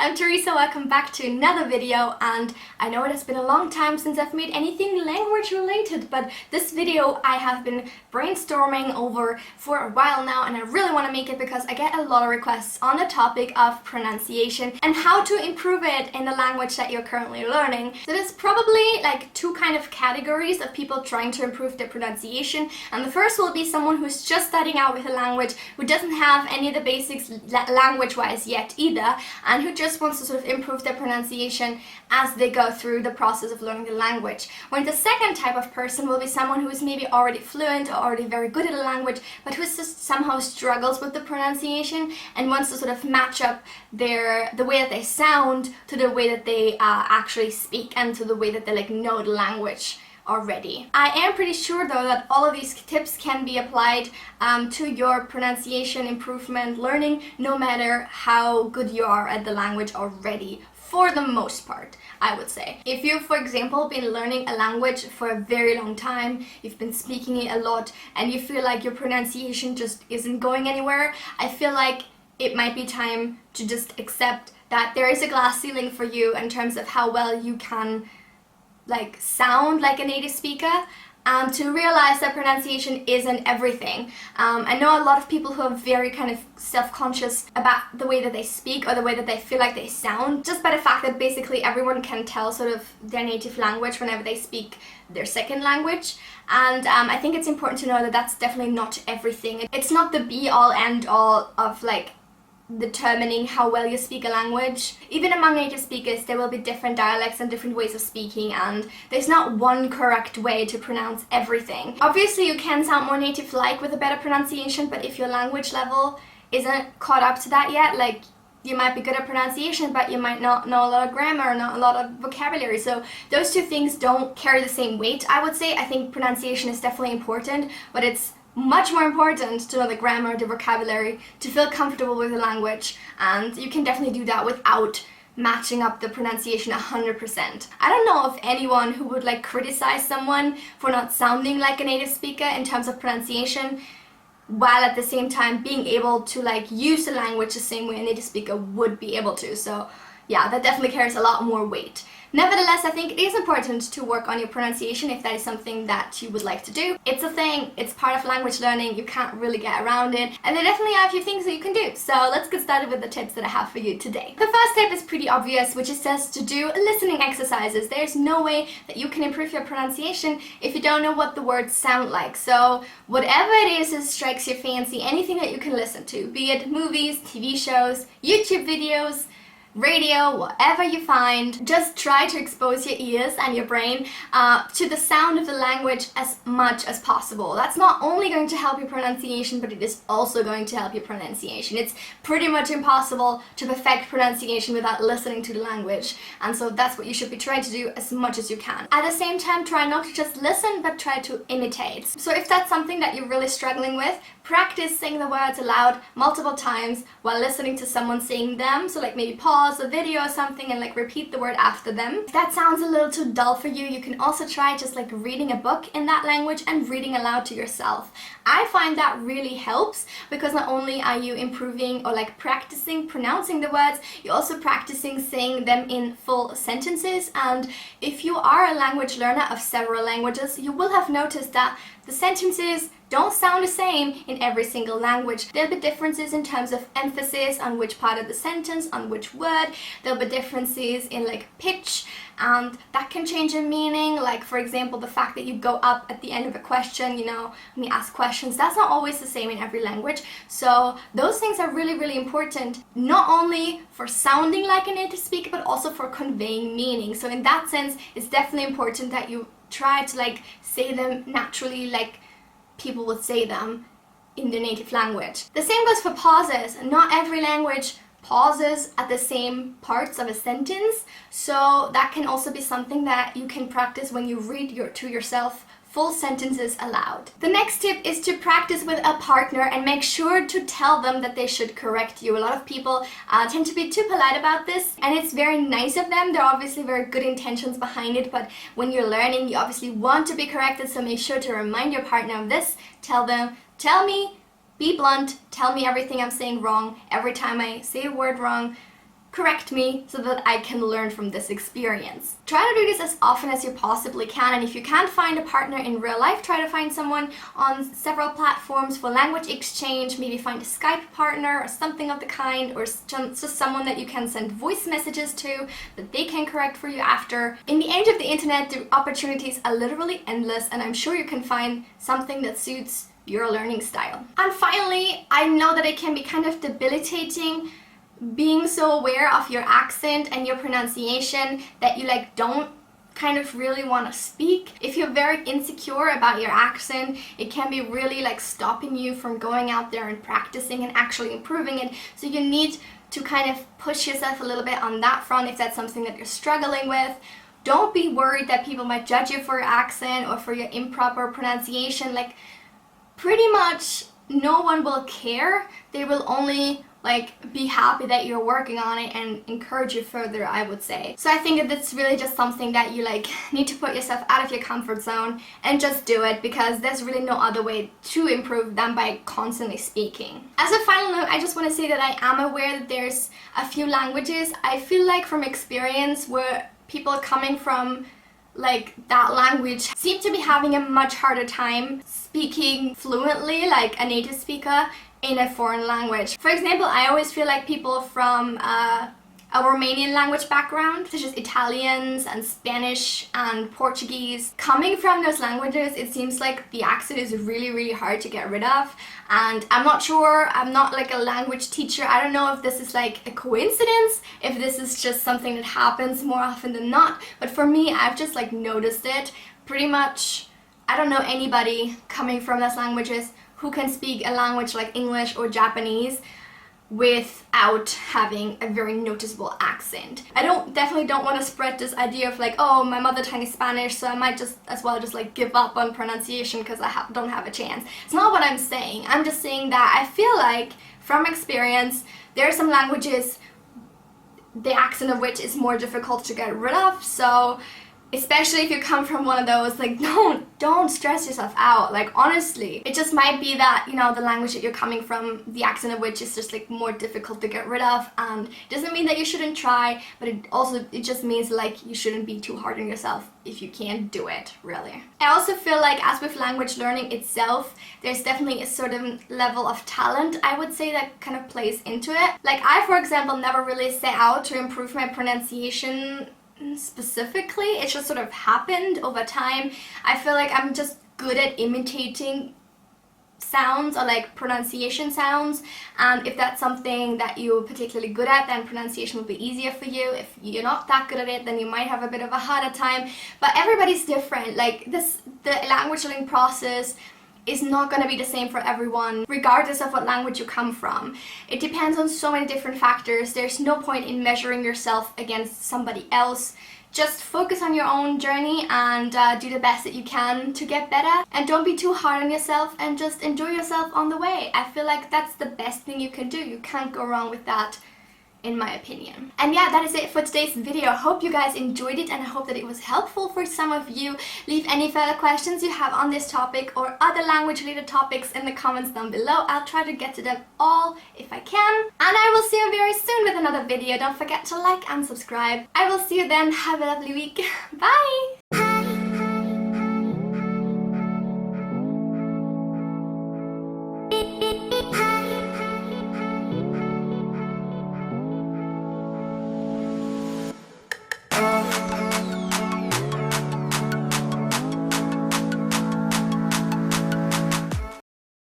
I'm Teresa, welcome back to another video, and I know it has been a long time since I've made anything language related, but this video I have been brainstorming over for a while now, and I really want to make it because I get a lot of requests on the topic of pronunciation and how to improve it in the language that you're currently learning. So there's probably like two kind of categories of people trying to improve their pronunciation, and the first will be someone who's just starting out with a language, who doesn't have any of the basics language-wise yet either, and who just wants to sort of improve their pronunciation as they go through the process of learning the language. When the second type of person will be someone who is maybe already fluent or already very good at a language, but who just somehow struggles with the pronunciation and wants to sort of match up the way that they sound to the way that they actually speak and to the way that they know the language already. I am pretty sure though that all of these tips can be applied to your pronunciation improvement learning, no matter how good you are at the language already, for the most part, I would say. If you've, for example, been learning a language for a very long time, you've been speaking it a lot, and you feel like your pronunciation just isn't going anywhere, I feel like it might be time to just accept that there is a glass ceiling for you in terms of how well you can sound like a native speaker, and to realize that pronunciation isn't everything. I know a lot of people who are very kind of self-conscious about the way that they speak or the way that they feel like they sound, just by the fact that basically everyone can tell sort of their native language whenever they speak their second language. And I think it's important to know that that's definitely not everything. It's not the be-all end-all of determining how well you speak a language. Even among native speakers, there will be different dialects and different ways of speaking, and there's not one correct way to pronounce everything. Obviously, you can sound more native-like with a better pronunciation, but if your language level isn't caught up to that yet, you might be good at pronunciation, but you might not know a lot of grammar, not a lot of vocabulary. So those two things don't carry the same weight, I would say. I think pronunciation is definitely important, but it's much more important to know the grammar, the vocabulary, to feel comfortable with the language, and you can definitely do that without matching up the pronunciation 100%. I don't know of anyone who would criticize someone for not sounding like a native speaker in terms of pronunciation, while at the same time being able to use the language the same way a native speaker would be able to. So yeah, that definitely carries a lot more weight. Nevertheless, I think it is important to work on your pronunciation if that is something that you would like to do. It's a thing, it's part of language learning, you can't really get around it, and there definitely are a few things that you can do. So let's get started with the tips that I have for you today. The first tip is pretty obvious, which is just to do listening exercises. There's no way that you can improve your pronunciation if you don't know what the words sound like. So whatever it is that strikes your fancy, anything that you can listen to, be it movies, TV shows, YouTube videos, radio, whatever you find, just try to expose your ears and your brain to the sound of the language as much as possible. That's not only going to help your pronunciation, but it is also going to help your pronunciation. It's pretty much impossible to perfect pronunciation without listening to the language, and so that's what you should be trying to do as much as you can. At the same time, try not to just listen, but try to imitate. So if that's something that you're really struggling with, practice saying the words aloud multiple times while listening to someone saying them. So maybe pause a video or something and repeat the word after them. If that sounds a little too dull for you, you can also try just reading a book in that language and reading aloud to yourself. I find that really helps, because not only are you improving or practicing pronouncing the words, you're also practicing saying them in full sentences. And if you are a language learner of several languages, you will have noticed that the sentences don't sound the same in every single language. There'll be differences in terms of emphasis on which part of the sentence, on which word. There'll be differences in pitch, and that can change in meaning. For example, the fact that you go up at the end of a question, when you ask questions, that's not always the same in every language. So those things are really, really important, not only for sounding like a native speaker, but also for conveying meaning. So in that sense, it's definitely important that you try to say them naturally, like people would say them in their native language. The same goes for pauses. Not every language pauses at the same parts of a sentence, so that can also be something that you can practice when you read to yourself full sentences aloud. The next tip is to practice with a partner and make sure to tell them that they should correct you. A lot of people tend to be too polite about this, and it's very nice of them. There are obviously very good intentions behind it, but when you're learning, you obviously want to be corrected, so make sure to remind your partner of this. Tell them, tell me, be blunt, tell me everything I'm saying wrong. Every time I say a word wrong, correct me so that I can learn from this experience. Try to do this as often as you possibly can, and if you can't find a partner in real life, try to find someone on several platforms for language exchange. Maybe find a Skype partner or something of the kind, or just someone that you can send voice messages to that they can correct for you after. In the age of the internet, the opportunities are literally endless, and I'm sure you can find something that suits your learning style. And finally, I know that it can be kind of debilitating being so aware of your accent and your pronunciation that you don't kind of really want to speak. If you're very insecure about your accent, it can be really stopping you from going out there and practicing and actually improving it. So you need to kind of push yourself a little bit on that front if that's something that you're struggling with. Don't be worried that people might judge you for your accent or for your improper pronunciation. Pretty much no one will care. They will only be happy that you're working on it and encourage you further, I would say. So I think that that's really just something that you need to put yourself out of your comfort zone and just do it, because there's really no other way to improve than by constantly speaking. As a final note, I just want to say that I am aware that there's a few languages, I feel like from experience, where people coming from that language seem to be having a much harder time speaking fluently like a native speaker in a foreign language. For example, I always feel like people from a Romanian language background, such as Italians and Spanish and Portuguese, coming from those languages, it seems like the accent is really hard to get rid of. And I'm not sure, I'm not a language teacher, I don't know if this is a coincidence, if this is just something that happens more often than not, but for me, I've just noticed it. Pretty much, I don't know anybody coming from those languages who can speak a language like English or Japanese without having a very noticeable accent. I definitely don't want to spread this idea of oh, my mother tongue is Spanish, so I might just as well just give up on pronunciation because I don't have a chance. It's not what I'm saying. I'm just saying that I feel like from experience there are some languages the accent of which is more difficult to get rid of, so especially if you come from one of those, don't stress yourself out. Honestly, it just might be that, the language that you're coming from, the accent of which is just more difficult to get rid of, and it doesn't mean that you shouldn't try, but it just means you shouldn't be too hard on yourself if you can't do it, really. I also feel as with language learning itself, there's definitely a certain level of talent, I would say, that kind of plays into it. I, for example, never really set out to improve my pronunciation specifically. It just sort of happened over time. I feel like I'm just good at imitating sounds or pronunciation sounds, and if that's something that you're particularly good at, then pronunciation will be easier for you. If you're not that good at it, then you might have a bit of a harder time, but everybody's different. The language learning process is not going to be the same for everyone, regardless of what language you come from. It depends on so many different factors. There's no point in measuring yourself against somebody else. Just focus on your own journey and do the best that you can to get better. And don't be too hard on yourself, and just enjoy yourself on the way. I feel like that's the best thing you can do. You can't go wrong with that, in my opinion. And yeah, that is it for today's video. I hope you guys enjoyed it, and I hope that it was helpful for some of you. Leave any further questions you have on this topic or other language related topics in the comments down below. I'll try to get to them all if I can. And I will see you very soon with another video. Don't forget to like and subscribe. I will see you then. Have a lovely week. Bye!